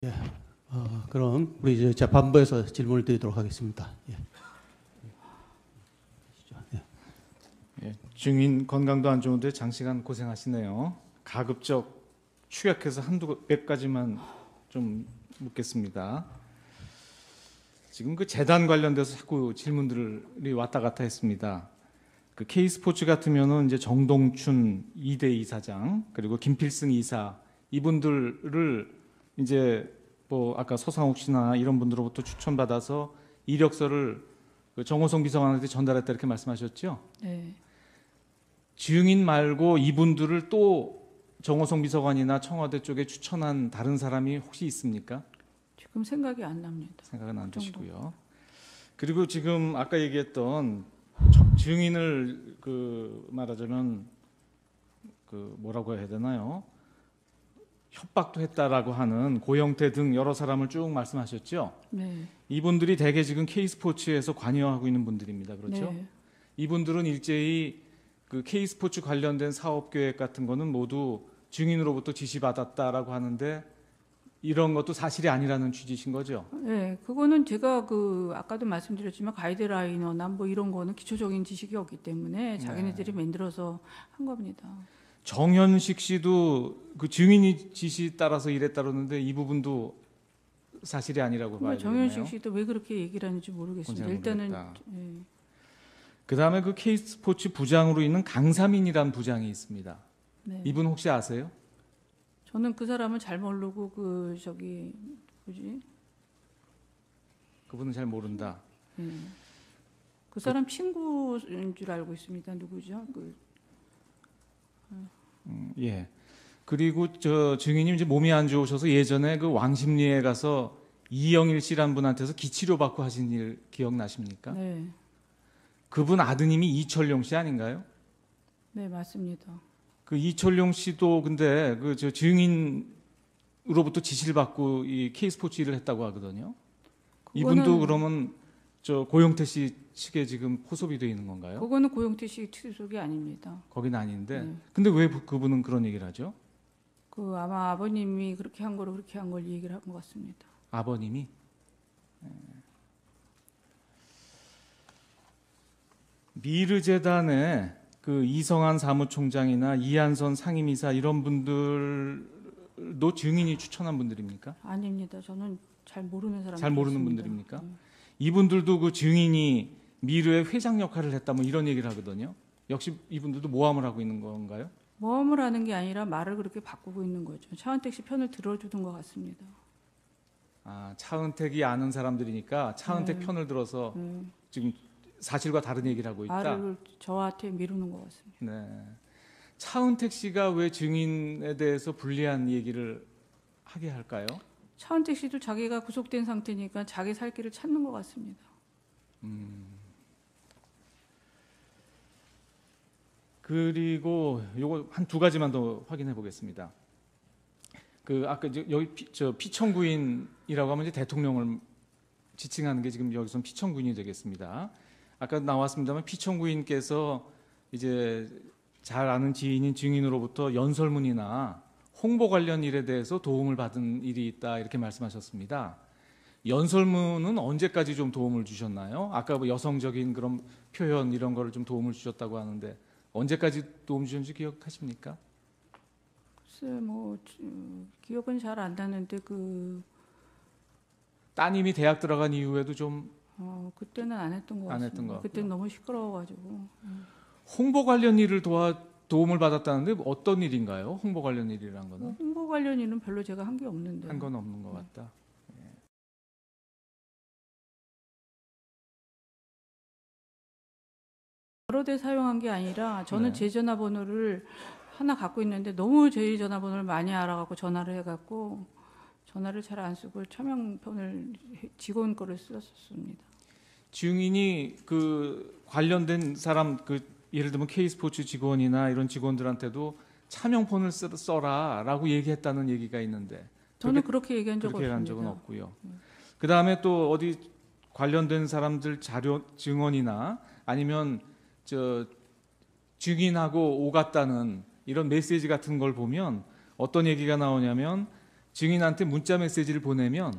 예, 그럼 우리 이제 재판부에서 질문을 드리도록 하겠습니다. 예. 예. 예, 증인 건강도 안 좋은데 장시간 고생하시네요. 가급적 축약해서 한두 몇 가지만 좀 묻겠습니다. 지금 그 재단 관련돼서 자꾸 질문들이 왔다 갔다 했습니다. 그 K스포츠 같으면은 이제 정동춘 2대 이사장 그리고 김필승 이사 이분들을 이제 뭐 아까 서상욱 씨나 이런 분들로부터 추천받아서 이력서를 그 정호성 비서관한테 전달했다 이렇게 말씀하셨죠? 네. 증인 말고 이분들을 또 정호성 비서관이나 청와대 쪽에 추천한 다른 사람이 혹시 있습니까? 지금 생각이 안 납니다. 생각은 안 그 정도. 드시고요. 그리고 지금 아까 얘기했던 증인을 그 말하자면 그 뭐라고 해야 되나요? 협박도 했다라고 하는 고영태 등 여러 사람을 쭉 말씀하셨죠. 네. 이분들이 대개 지금 K스포츠에서 관여하고 있는 분들입니다. 그렇죠? 네. 이분들은 일제히 그 K스포츠 관련된 사업 계획 같은 거는 모두 증인으로부터 지시받았다라고 하는데 이런 것도 사실이 아니라는 취지신 거죠? 네, 그거는 제가 그 아까도 말씀드렸지만 가이드라이너나 뭐 이런 거는 기초적인 지식이 없기 때문에 자기네들이 만들어서 한 겁니다. 정현식 씨도 그 증인이 지시 따라서 이랬다 그러는데 이 부분도 사실이 아니라고 봐야 되겠네요. 정현식 씨도 왜 그렇게 얘기를 하는지 모르겠습니다. 잘 일단은 모르겠다. 예. 그다음에 그 K스포츠 부장으로 있는 강삼인이란 부장이 있습니다. 네. 이분 혹시 아세요? 저는 그 사람은 잘 모르고 그 저기 뭐지? 그분은 잘 모른다. 예. 그 사람 친구인 줄 알고 있습니다. 누구죠? 그 예. 그리고 저 증인님 이제 몸이 안 좋으셔서 예전에 그 왕십리에 가서 이영일 씨란 분한테서 기치료 받고 하신 일 기억나십니까? 네. 그분 아드님이 이철용 씨 아닌가요? 네, 맞습니다. 그 이철용 씨도 근데 그 저 증인으로부터 지시를 받고 이 K스포츠 일을 했다고 하거든요. 이분도 그러면 저 고영태 씨 측에 지금 포섭이 되어 있는 건가요? 그거는 고영태 씨 소속이 아닙니다. 거긴 아닌데. 네. 근데 왜 그분은 그런 얘기를 하죠? 그 아마 아버님이 그렇게 한 거로 그렇게 한 걸 얘기를 한 것 같습니다. 아버님이. 미르재단의 그 이성한 사무총장이나 이한선 상임이사 이런 분들도 증인이 추천한 분들입니까? 아닙니다. 저는 잘 모르는 사람. 잘 모르는 분들입니까? 이분들도 그 증인이 미르의 회장 역할을 했다 뭐 이런 얘기를 하거든요. 역시 이분들도 모함을 하고 있는 건가요? 모험을 하는 게 아니라 말을 그렇게 바꾸고 있는 거죠. 차은택 씨 편을 들어주는 것 같습니다. 아, 차은택이 아는 사람들이니까 차은택 편을 들어서 지금 사실과 다른 얘기를 하고 있다. 말을 저한테 미루는 것 같습니다. 네. 차은택 씨가 왜 증인에 대해서 불리한 얘기를 하게 할까요? 차은택 씨도 자기가 구속된 상태니까 자기 살 길을 찾는 것 같습니다. 그리고 요거 한 두 가지만 더 확인해 보겠습니다. 그 아까 여기 피청구인이라고 하면 이제 대통령을 지칭하는 게 지금 여기서는 피청구인이 되겠습니다. 아까 나왔습니다만 피청구인께서 이제 잘 아는 지인인 증인으로부터 연설문이나 홍보 관련 일에 대해서 도움을 받은 일이 있다 이렇게 말씀하셨습니다. 연설문은 언제까지 좀 도움을 주셨나요? 아까 뭐 여성적인 그런 표현 이런 거를 좀 도움을 주셨다고 하는데 언제까지 도움 주셨는지 기억하십니까? 글쎄 뭐 기억은 잘 안 나는데 따님이 대학 들어간 이후에도 좀 그때는 안 했던 것 안 같습니다. 했던 것 같고요. 그때는 너무 시끄러워가지고. 홍보 관련 일을 도움을 받았다는데 어떤 일인가요? 홍보 관련 일이란 거는 홍보 관련 일은 별로 제가 한 게 없는데. 한 건 없는 것 같다. 여러 대 사용한 게 아니라 저는 네. 제 전화번호를 하나 갖고 있는데 너무 제 전화번호를 많이 알아갖고 전화를 해갖고 전화를 잘 안 쓰고 차명폰을 직원 거를 썼습니다. 증인이 그 관련된 사람 그 예를 들면 K스포츠 직원이나 이런 직원들한테도 차명폰을 써라라고 얘기했다는 얘기가 있는데 저는 그렇게 얘기한 적 그렇게 없습니다. 한 적은 없고요. 그 다음에 또 어디 관련된 사람들 자료 증언이나 아니면 저 증인하고 오갔다는 이런 메시지 같은 걸 보면 어떤 얘기가 나오냐면 증인한테 문자 메시지를 보내면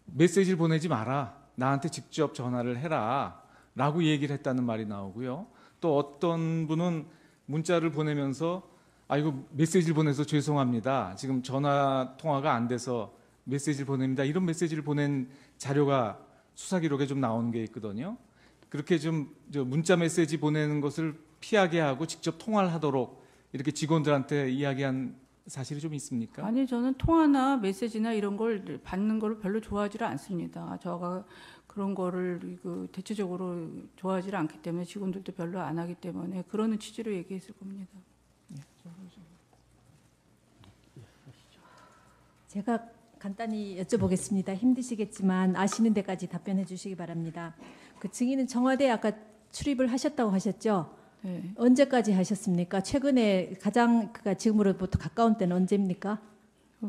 메시지를 보내지 마라. 나한테 직접 전화를 해라. 라고 얘기를 했다는 말이 나오고요. 또 어떤 분은 문자를 보내면서 이거 메시지를 보내서 죄송합니다. 지금 전화 통화가 안 돼서 메시지를 보냅니다. 이런 메시지를 보낸 자료가 수사 기록에 좀 나오는 게 있거든요. 그렇게 좀 문자 메시지 보내는 것을 피하게 하고 직접 통화를 하도록 이렇게 직원들한테 이야기한 사실이 좀 있습니까? 아니 저는 통화나 메시지나 이런 걸 받는 걸 별로 좋아하지를 않습니다. 저가 그런 거를 대체적으로 좋아하지를 않기 때문에 직원들도 별로 안 하기 때문에 그러는 취지로 얘기했을 겁니다. 제가 간단히 여쭤보겠습니다. 힘드시겠지만 아시는 데까지 답변해 주시기 바랍니다. 그 증인은 청와대에 아까 출입을 하셨다고 하셨죠? 네. 언제까지 하셨습니까? 최근에 가장 지금으로부터 가까운 때는 언제입니까?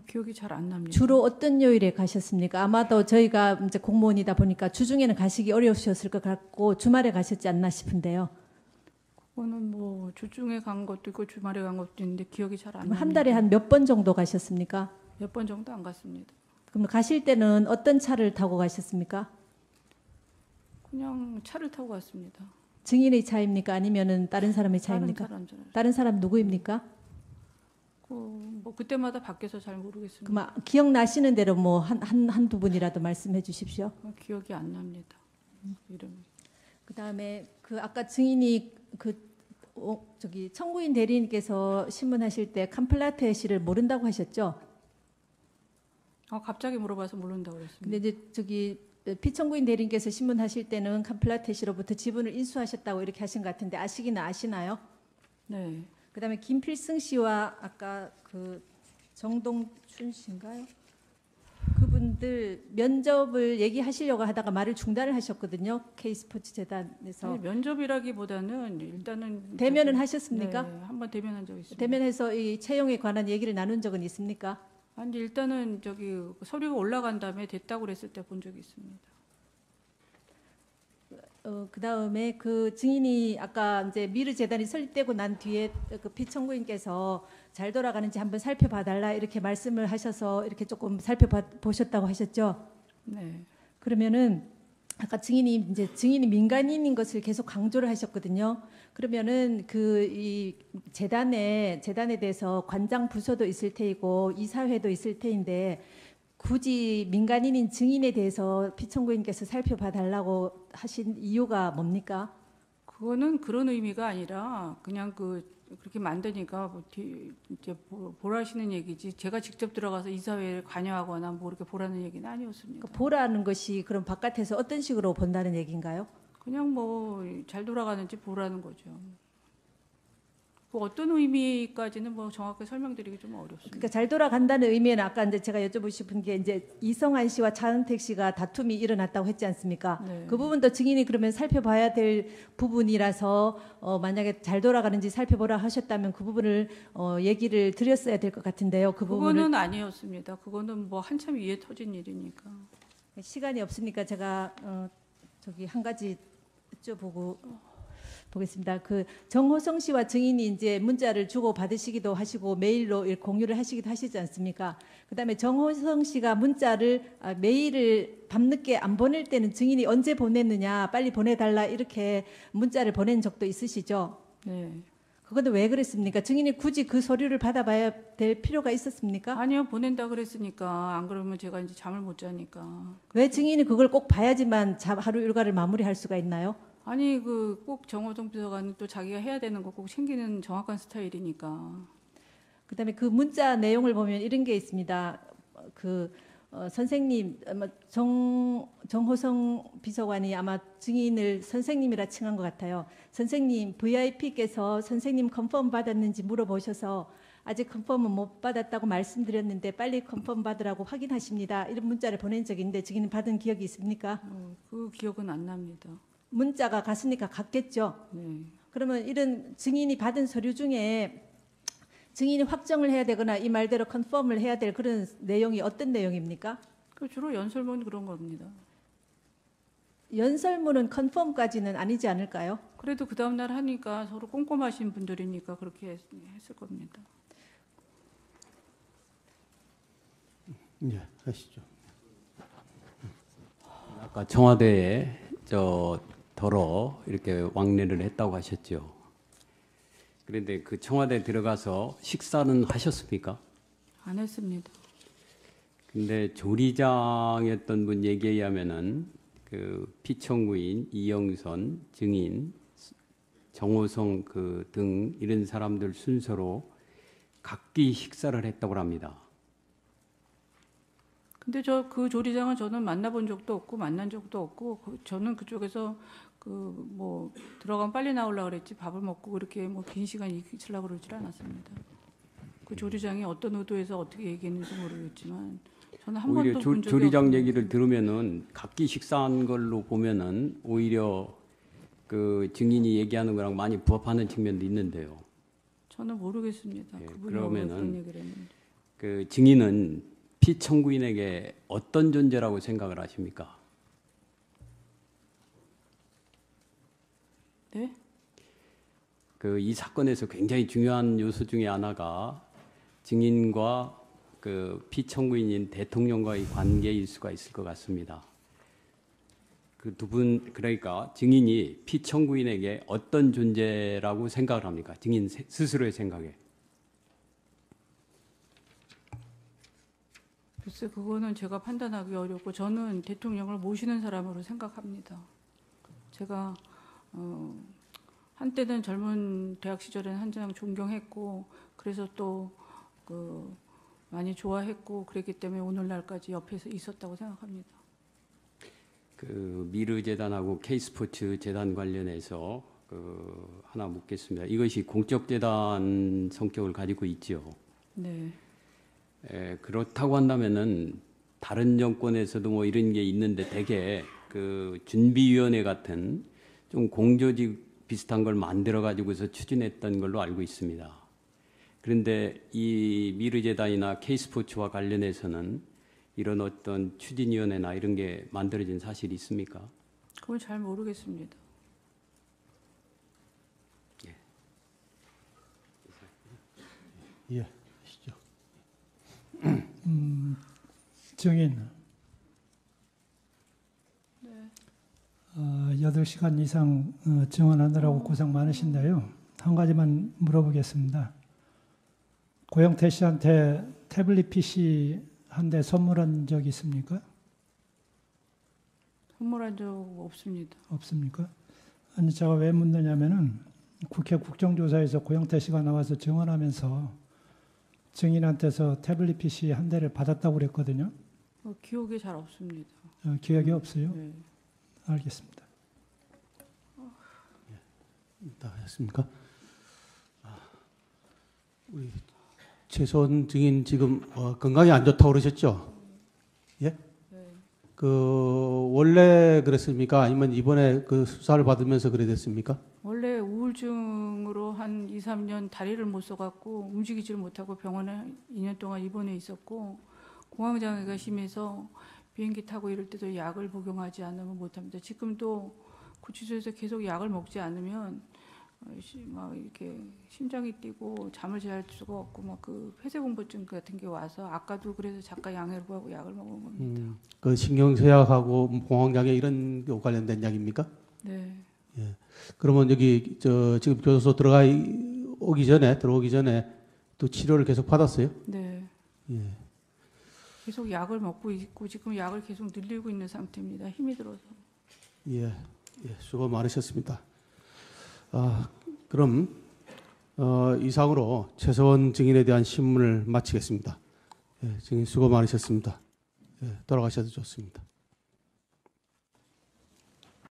기억이 잘 안 납니다. 주로 어떤 요일에 가셨습니까? 아마도 저희가 이제 공무원이다 보니까 주중에는 가시기 어려우셨을 것 같고 주말에 가셨지 않나 싶은데요. 그거는 뭐 주중에 간 것도 있고 주말에 간 것도 있는데 기억이 잘 안 납니다. 한 달에 한 몇 번 정도 가셨습니까? 몇 번 정도 안 갔습니다. 그럼 가실 때는 어떤 차를 타고 가셨습니까? 그냥 차를 타고 갔습니다. 증인의 차입니까? 아니면은 다른 사람의 차입니까? 다른 사람 다른 사람 누구입니까? 뭐 그때마다 바뀌어서 잘 모르겠습니다. 그럼 기억나시는 대로 뭐 한두 분이라도 말씀해 주십시오. 기억이 안 납니다. 이름. 그다음에 그 아까 증인이 청구인 대리인께서 신문하실 때 캄플라테 씨를 모른다고 하셨죠? 갑자기 물어봐서 모른다고 그랬습니다. 근데 이제 피청구인 대리인께서 신문하실 때는 캄플라테 씨로부터 지분을 인수하셨다고 이렇게 하신 것 같은데 아시기는 아시나요? 네. 그다음에 김필승 씨와 아까 정동춘 씨인가요? 그분들 면접을 얘기하시려고 하다가 말을 중단을 하셨거든요. K스포츠 재단에서. 아니, 면접이라기보다는 일단은 대면은 하셨습니까? 네, 한번 대면한 적 있습니다. 대면해서 이 채용에 관한 얘기를 나눈 적은 있습니까? 아니 일단은 서류가 올라간 다음에 됐다고 그랬을 때 본 적이 있습니다. 그다음에 그 증인이 아까 이제 미르 재단이 설립되고 난 뒤에 그 피청구인께서 잘 돌아가는지 한번 살펴봐 달라 이렇게 말씀을 하셔서 이렇게 조금 살펴보셨다고 하셨죠? 네. 그러면은 아까 증인이 민간인인 것을 계속 강조를 하셨거든요. 그러면은 이 재단에 대해서 관장 부서도 있을 테이고 이사회도 있을 테인데 굳이 민간인인 증인에 대해서 피청구인께서 살펴봐 달라고 하신 이유가 뭡니까? 그거는 그런 의미가 아니라 그냥 그렇게 만드니까 이제 보라시는 얘기지. 제가 직접 들어가서 이사회에 관여하거나 뭐 이렇게 보라는 얘기는 아니었습니다. 그러니까 보라는 것이 그럼 바깥에서 어떤 식으로 본다는 얘기인가요? 그냥 뭐 잘 돌아가는지 보라는 거죠. 그 어떤 의미까지는 뭐 정확하게 설명드리기 좀 어렵습니다. 그러니까 잘 돌아간다는 의미는 아까 이제 제가 여쭤보고 싶은 게 이제 이성한 씨와 차은택 씨가 다툼이 일어났다고 했지 않습니까? 네. 그 부분도 증인이 그러면 살펴봐야 될 부분이라서 만약에 잘 돌아가는지 살펴보라 하셨다면 그 부분을 얘기를 드렸어야 될 것 같은데요. 그 부분은 그거는 아니었습니다. 그거는 뭐 한참 위에 터진 일이니까. 시간이 없으니까 제가 한 가지 보겠습니다. 그 정호성 씨와 증인이 이제 문자를 주고 받으시기도 하시고 메일로 공유를 하시기도 하시지 않습니까? 그다음에 정호성 씨가 메일을 밤늦게 안 보낼 때는 증인이 언제 보냈느냐, 빨리 보내달라 이렇게 문자를 보낸 적도 있으시죠? 네. 그건데 왜 그랬습니까? 증인이 굳이 그 서류를 받아봐야 될 필요가 있었습니까? 아니요, 보낸다 그랬으니까. 안 그러면 제가 이제 잠을 못 자니까. 왜 증인이 그걸 꼭 봐야지만 하루 일과를 마무리할 수가 있나요? 아니 꼭 정호정 비서관은 또 자기가 해야 되는 거 꼭 챙기는 정확한 스타일이니까. 그다음에 그 문자 내용을 보면 이런 게 있습니다. 선생님, 정호성 비서관이 아마 증인을 선생님이라 칭한 것 같아요. 선생님, VIP께서 선생님 컨펌 받았는지 물어보셔서 아직 컨펌은 못 받았다고 말씀드렸는데 빨리 컨펌 받으라고 확인하십니다. 이런 문자를 보낸 적이 있는데 증인 받은 기억이 있습니까? 그 기억은 안 납니다. 문자가 갔으니까 갔겠죠. 네. 그러면 이런 증인이 받은 서류 중에 증인이 확정을 해야 되거나 이 말대로 컨펌을 해야 될 그런 내용이 어떤 내용입니까? 주로 연설문 그런 겁니다. 연설문은 컨펌까지는 아니지 않을까요? 그래도 그 다음 날 하니까 서로 꼼꼼하신 분들이니까 그렇게 했을 겁니다. 예, 하시죠. 아까 청와대에 더러 이렇게 왕래를 했다고 하셨죠. 그런데 그 청와대 들어가서 식사는 하셨습니까? 안 했습니다. 근데 조리장이었던 분 얘기에 의하면은 그 피청구인, 이영선 증인, 정호성 그 등 이런 사람들 순서로 각기 식사를 했다고 합니다. 근데 그 조리장은 저는 만나본 적도 없고 만난 적도 없고 저는 그쪽에서 그 뭐 들어가면 빨리 나오려고 그랬지 밥을 먹고 그렇게 뭐 긴 시간 있으려고 그러질 않았습니다. 그 조리장이 어떤 의도에서 어떻게 얘기했는지 모르겠지만 저는 한 오히려 번도 본 적이 조리장 없습니다. 얘기를 들으면은 각기 식사한 걸로 보면은 오히려 그 증인이 얘기하는 거랑 많이 부합하는 측면도 있는데요. 저는 모르겠습니다. 예, 그분이 그러면은 그런 얘기를 했는데. 그 증인은 피청구인에게 어떤 존재라고 생각을 하십니까? 네? 그 이 사건에서 굉장히 중요한 요소 중에 하나가 증인과 그 피청구인인 대통령과의 관계일 수가 있을 것 같습니다. 그 두 분 그러니까 증인이 피청구인에게 어떤 존재라고 생각을 합니까? 증인 스스로의 생각에. 글쎄 그거는 제가 판단하기 어렵고 저는 대통령을 모시는 사람으로 생각합니다. 제가 한때는 젊은 대학 시절에는 한장 존경했고 그래서 또 그 많이 좋아했고 그랬기 때문에 오늘날까지 옆에서 있었다고 생각합니다. 그 미르 재단하고 K스포츠 재단 관련해서 그 하나 묻겠습니다. 이것이 공적 재단 성격을 가지고 있죠. 네. 그렇다고 한다면은 다른 정권에서도 뭐 이런 게 있는데 대개 그 준비위원회 같은 좀 공조직 비슷한 걸 만들어 가지고서 추진했던 걸로 알고 있습니다. 그런데 이 미르재단이나 K스포츠와 관련해서는 이런 어떤 추진위원회나 이런 게 만들어진 사실이 있습니까? 그건 잘 모르겠습니다. 예, 하시죠. 증인 8시간 이상 증언하느라고 고생 많으신데요. 한 가지만 물어보겠습니다. 고영태 씨한테 태블릿 PC 한 대 선물한 적 있습니까? 선물한 적 없습니다. 없습니까? 아니 제가 왜 묻느냐면은 국회 국정조사에서 고영태 씨가 나와서 증언하면서 증인한테서 태블릿 PC 한 대를 받았다고 그랬거든요. 기억이 잘 없습니다. 기억이 없어요? 네. 알겠습니다. 다 하셨습니까? 우리 최소원 증인 지금 건강이 안 좋다고 그러셨죠? 예? 네. 그 원래 그랬습니까? 아니면 이번에 그 수사를 받으면서 그래 됐습니까? 원래 우울증으로 한 2, 3년 다리를 못 써갖고 움직이질 못하고 병원에 2년 동안 입원해 있었고 공황장애가 심해서 비행기 타고 이럴 때도 약을 복용하지 않으면 못합니다. 지금도 구치소에서 계속 약을 먹지 않으면 막 이렇게 심장이 뛰고 잠을 잘 수가 없고 막 그 폐쇄공포증 같은 게 와서 아까도 그래서 작가 양해를 구하고 약을 먹은 겁니다. 그 신경쇠약하고 공황장애 이런 거 관련된 약입니까? 네. 예. 그러면 여기 지금 교도소 들어오기 전에 또 치료를 계속 받았어요? 네. 예. 계속 약을 먹고 있고 지금 약을 계속 늘리고 있는 상태입니다. 힘이 들어서. 예. 예. 수고 많으셨습니다. 그럼 이상으로 최서원 증인에 대한 신문을 마치겠습니다. 예, 증인 수고 많으셨습니다. 예, 돌아가셔도 좋습니다.